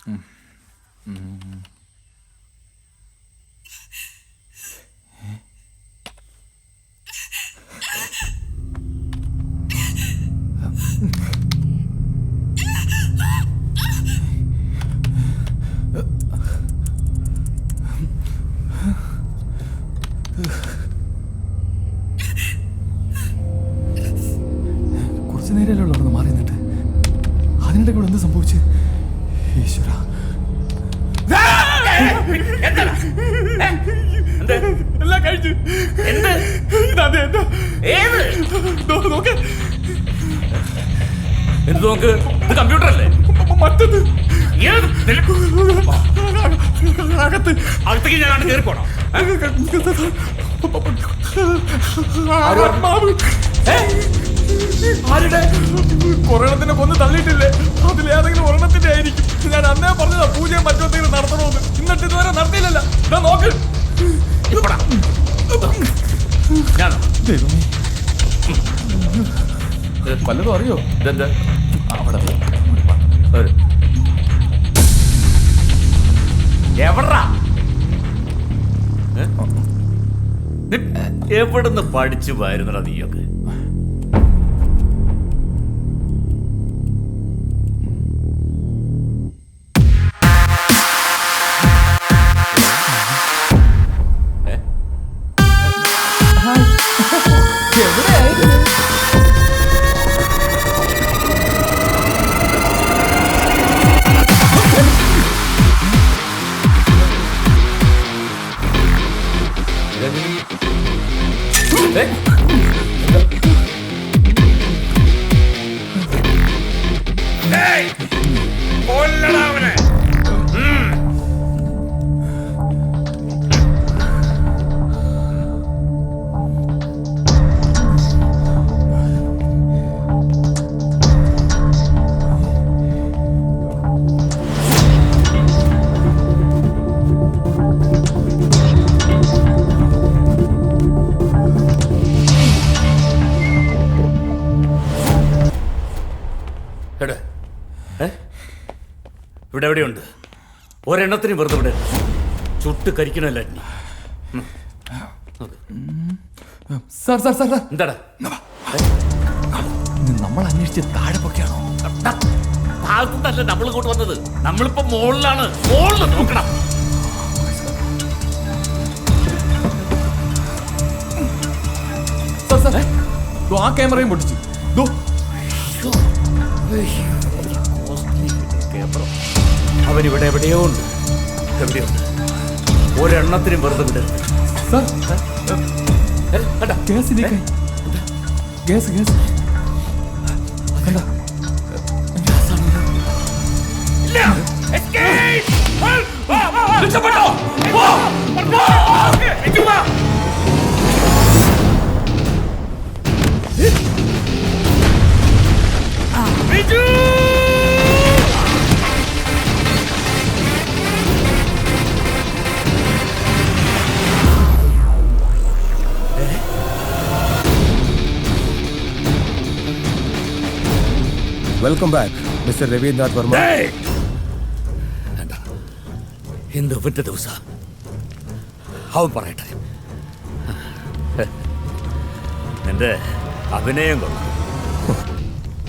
കുറച്ചു നേരമല്ലേ ഉള്ളൂ മാറി നിന്നിട്ട്. അതിനിടെ കൂടെ എന്ത് സംഭവിച്ചു? ഈശ്വര, എല്ലാം കഴിച്ചു. എന്ത് നോക്ക്? ഇത് കമ്പ്യൂട്ടർ അല്ലേ? മറ്റത് അകത്തേക്ക് ഞാനാണ് കയറി പോണം. ആരുടെ? ഒരെണ്ണത്തിനെ കൊന്ന് തള്ളിയിട്ടില്ലേ? അതിലേതെങ്കിലും ഒരെണ്ണത്തിന്റെ ആയിരിക്കും. ഞാൻ അന്നേ പറഞ്ഞതാ പൂജയും മറ്റൊന്നെങ്കിലും നടത്തണമെന്ന്. എന്നിട്ട് ഇതുവരെ നടത്തിയില്ലല്ലോ. നോക്ക്. വല്ലതും അറിയോ? ഇതെന്താ അവിടെ എവിടാ? എവിടുന്ന് പഠിച്ചു വരുന്നടാ നീയൊക്കെ? ഇവിടെ എവിടെയുണ്ട്? ഒരെണ്ണത്തിന് വെറുതെ ഇവിടെ ചുട്ട് കരിക്കണല്ല. എന്താടാ നമ്മൾ അന്വേഷിച്ച് താഴെ പൊക്കെയാണോ? താഴത്തുനിന്നല്ല നമ്മൾ ഇങ്ങോട്ട് വന്നത്. നമ്മളിപ്പോ മുകളിലാണ്. മുകളിൽ നോക്കണം. ആ ക്യാമറയും പൊട്ടിച്ചു. അവനിവിടെ എവിടെയോ ഉണ്ട്. എവിടെയുണ്ട്? ഒരെണ്ണത്തിനും വെറുതെ വിടരുത്. ഗ്യാസ് കണ്ട? Welcome back mister Ravindranath Varma. എന്ത് ഒറ്റ ദിവസ അവൻ പറയട്ടെ. എന്റെ അഭിനയം കൊള്ളാം.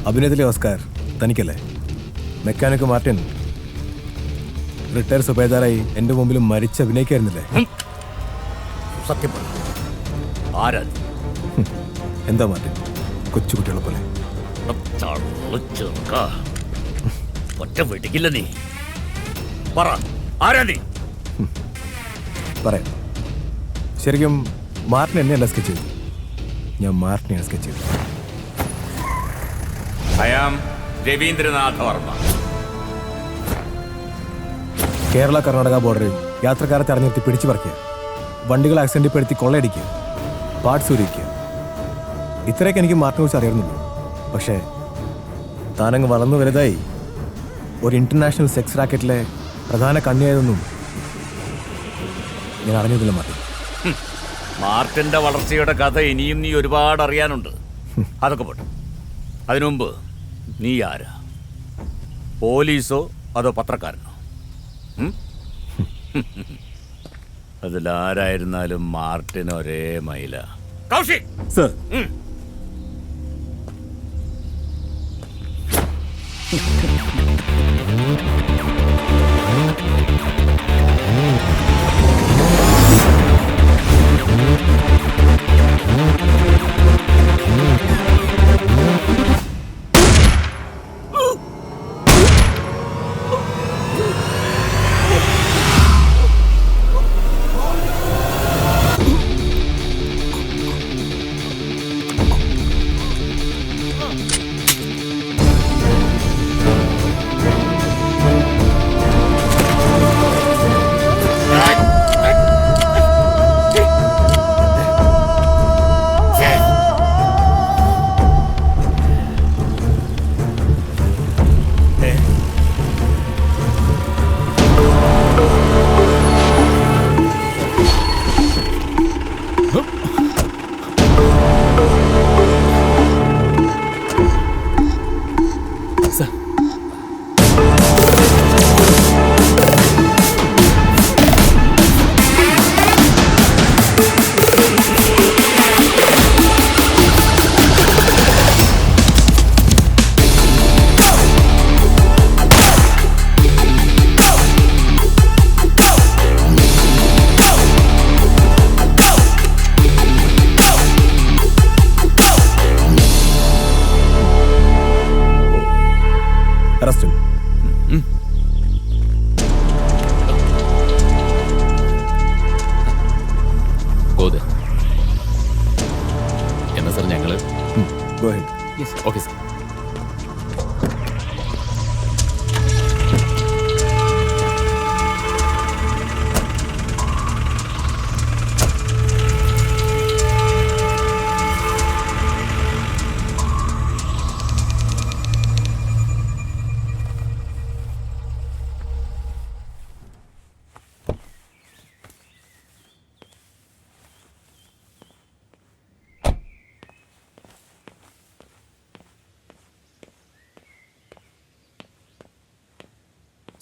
അഭിനയത്തിലെ ഓസ്കാർ തനിക്കല്ലേ? മെക്കാനിക് മാർട്ടിൻ റിട്ടയർ സുബേദാറായി എൻ്റെ മുമ്പിൽ മരിച്ച് അഭിനയിക്കായിരുന്നില്ലേ? സത്യം പറ, ആരാ? എന്താ മാർട്ടിൻ, കൊച്ചുകുട്ടികളെ പോലെ? ഒറ്റ വെടിക്കില്ല നീ. പറ, ആരാ നീ? പറയാം. ശരിക്കും മാർട്ടിൻ എന്നെയല്ല സ്കെച്ച് ചെയ്തു, ഞാൻ മാർട്ടിനെയാണ് സ്കെച്ച് ചെയ്തത്. I am Ravindranatha Varma. കേരള കർണാടക ബോർഡറിൽ യാത്രക്കാരെ തെരഞ്ഞെടുത്ത് പിടിച്ചു പറിക്കുക, വണ്ടികൾ ആക്സിഡന്റിൽ പെടുത്തി കൊള്ളയടിക്കുക, പാർട്സ് ഊരിക്കുക. ഇത്രയൊക്കെ എനിക്ക് മാർട്ടിനെ കുറിച്ച് അറിയാറുന്നുള്ളൂ. പക്ഷേ താനങ്ങ് വളർന്നു വലുതായി ഒരു ഇന്റർനാഷണൽ സെക്സ് റാക്കറ്റിലെ പ്രധാന കണ്ണിയായതൊന്നും ഞാൻ അറിഞ്ഞതില്ല മാർട്ടിൻ. മാർട്ടിന്റെ വളർച്ചയുടെ കഥ ഇനിയും നീ ഒരുപാട് അറിയാനുണ്ട്. അതൊക്കെ പോട്ടെ. അതിനു മുമ്പ് നീ ആരാ? പോലീസോ അതോ പത്രക്കാരനോ? അതിലാരായിരുന്നാലും മാർട്ടിന് ഒരേ മൈല. Kaushik sir. Arrested. Go there. എന്നാ സാർ ഞങ്ങള് Go ahead. Okay sir.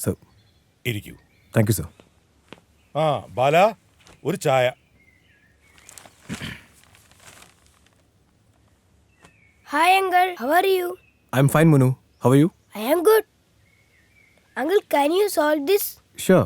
Sir. ഇരിക്കൂ. Thank you, sir. ആ ബാല, ഒരു ചായ. Hi, Uncle. How are you? I'm fine, Munu. How are you? I am good. Uncle, can you solve this? Sure.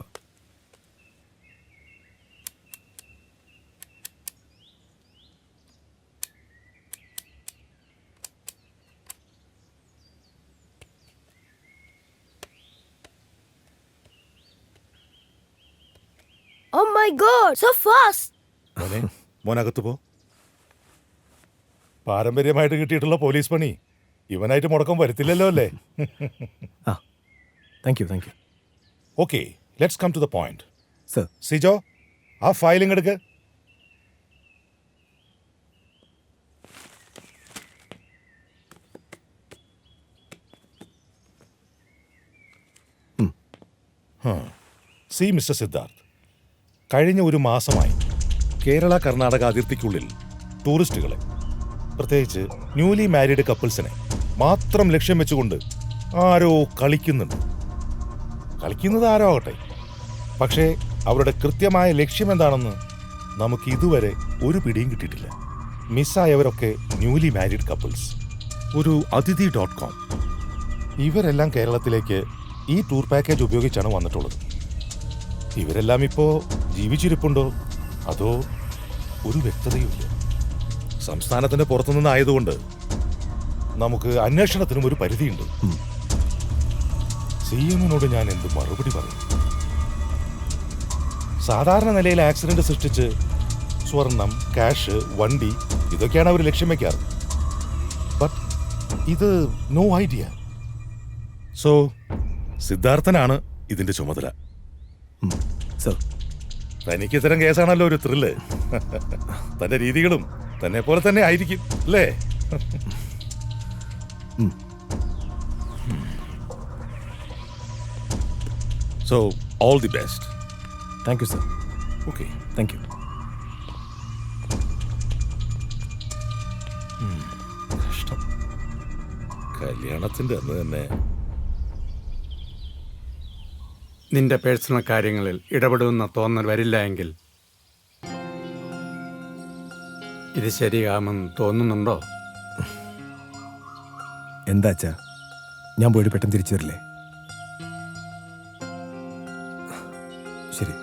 Oh my god, so fast! മോനെ, മോനകത്ത് പോ. പാരമ്പര്യമായിട്ട് കിട്ടിയിട്ടുള്ള police പണി ഇവനായിട്ട് മുടക്കം വരുത്തില്ലല്ലോ അല്ലേ? Thank you, thank you. Okay, let's come to the point. Sir. Sijo, ആ filing എടുക്ക്. C mister Siddharth, കഴിഞ്ഞ ഒരു മാസമായി കേരള കർണാടക അതിർത്തിക്കുള്ളിൽ ടൂറിസ്റ്റുകളെ, പ്രത്യേകിച്ച് ന്യൂലി മാരീഡ് കപ്പിൾസിനെ മാത്രം ലക്ഷ്യം വെച്ചുകൊണ്ട് ആരോ കളിക്കുന്നുണ്ട്. കളിക്കുന്നത് ആരോ ആകട്ടെ, പക്ഷേ അവരുടെ കൃത്യമായ ലക്ഷ്യം എന്താണെന്ന് നമുക്ക് ഇതുവരെ ഒരു പിടിയും കിട്ടിയിട്ടില്ല. മിസ്സായവരൊക്കെ ന്യൂലി മാരീഡ് കപ്പിൾസ്. ഒരു അതിഥി.com, ഇവരെല്ലാം കേരളത്തിലേക്ക് ഈ ടൂർ പാക്കേജ് ഉപയോഗിച്ചാണ് വന്നിട്ടുള്ളത്. ഇവരെല്ലാം ഇപ്പോൾ ജീവിച്ചിരിപ്പുണ്ടോ അതോ ഒരു വ്യക്തതയുമില്ല. സംസ്ഥാനത്തിന്റെ പുറത്തുനിന്നായതുകൊണ്ട് നമുക്ക് അന്വേഷണത്തിനും ഒരു പരിധിയുണ്ട്. CM-നോട് ഞാൻ എന്ത് മറുപടി പറയും? സാധാരണ നിലയിൽ ആക്സിഡന്റ് സൃഷ്ടിച്ച് സ്വർണം, ക്യാഷ്, വണ്ടി ഇതൊക്കെയാണ് അവർ ലക്ഷ്യം വെക്കാറ്. ബട്ട് ഇത് നോ ഐഡിയ. സോ സിദ്ധാർത്ഥനാണ് ഇതിന്റെ ചുമതല. Sir. തനിക്ക് ഇത്തരം കേസാണല്ലോ ഒരു ത്രില്ല്. തന്റെ രീതികളും തന്നെ പോലെ തന്നെ ആയിരിക്കും അല്ലേ? So all the best. Thank you, sir. Okay. Thank you. കഷ്ടം. കല്യാണത്തിന്റെ അന്ന് തന്നെ നിന്റെ പേഴ്സണൽ കാര്യങ്ങളിൽ ഇടപെടുമെന്ന തോന്നൽ വരില്ല എങ്കിൽ ഇത് ശരിയാമെന്ന് തോന്നുന്നുണ്ടോ? എന്താ അച്ഛാ, ഞാൻ പോയിട്ട് പെട്ടെന്ന് തിരിച്ചു വരില്ലേ? ശരി.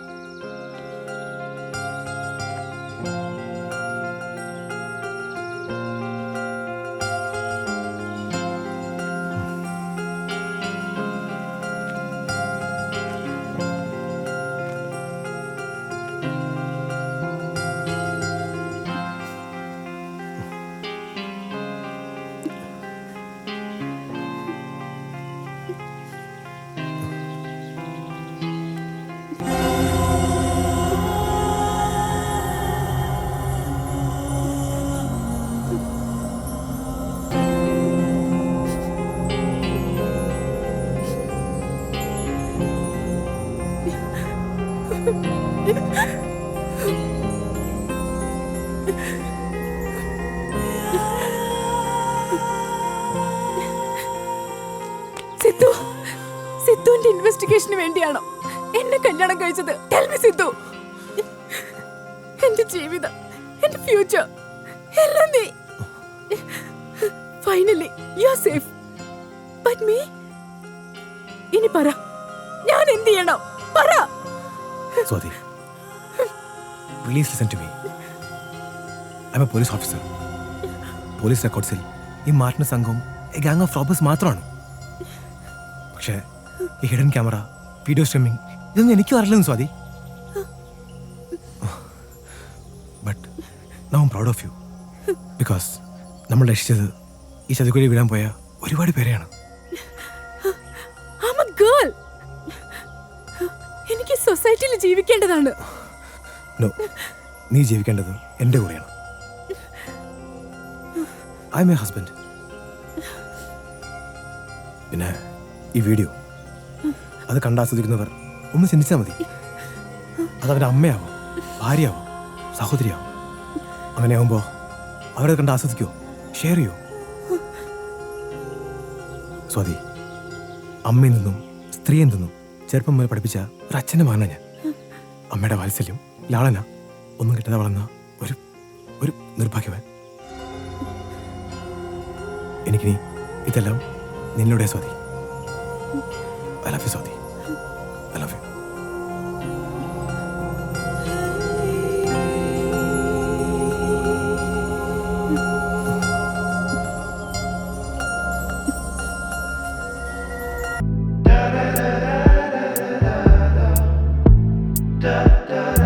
സിദ്ധു, സിദ്ധുവിന്റെ ഇൻവെസ്റ്റിഗേഷന് വേണ്ടിയാണോ എന്നെ കല്യാണം കഴിച്ചത്? Tell me, Sidhu. എന്റെ ജീവിതം, എന്റെ ഫ്യൂച്ചർ എല്ലാം നീ. Finally you are safe. But me, ഇനി പറ, ഞാൻ എന്ത് ചെയ്യണം? പറ. Swathi, please listen to me. I am a police officer. Police റെക്കോർഡ്സിൽ ഈ മാർട്ടിന്റെ സംഘവും എ ഗാങ് ഓഫ് റോബേഴ്സ് മാത്രമാണ്. പക്ഷേ ഈ ഹിഡൻ ക്യാമറ, വീഡിയോ സ്ട്രീമിംഗ്, ഇതൊന്നും എനിക്കും അറിയില്ലെന്ന് Swathi. But now I am proud of you. Because നമ്മൾ രക്ഷിച്ചത് ഈ ചതിക്കുഴി വീഴാൻ പോയ ഒരുപാട് പേരെയാണ്. I'm a girl. എനിക്ക് സൊസൈറ്റിയിൽ ജീവിക്കേണ്ടതാണ്. നോ, നീ ജീവിക്കേണ്ടത് എൻ്റെ കൂടെയാണ്. I am A husband. പിന്നെ ഈ വീഡിയോ അത് കണ്ടാസ്വദിക്കുന്നവർ ഒന്ന് ചിന്തിച്ചാൽ മതി. അതവരുടെ അമ്മയാവും, ഭാര്യയാവും, സഹോദരിയാവും. അങ്ങനെയാവുമ്പോൾ അവരത് കണ്ട് ആസ്വദിക്കുമോ, ഷെയർ ചെയ്യുമോ? സ്വാതി, അമ്മയിൽ നിന്നും സ്ത്രീയിൽ നിന്നും ചെറുപ്പം മുതൽ പഠിപ്പിച്ച ഒരു അച്ഛൻ്റെ മകനാണ് ഞാൻ. അമ്മയുടെ വാത്സല്യം, ലാളന ഒന്നും കിട്ടാതെ വളർന്ന ഒരു ഒരു നിർഭാഗ്യവാൻ. എനിക്കിനി ഇതെല്ലാം നിന്നിലൂടെ Swathi. I love you, Swati. I love you. da da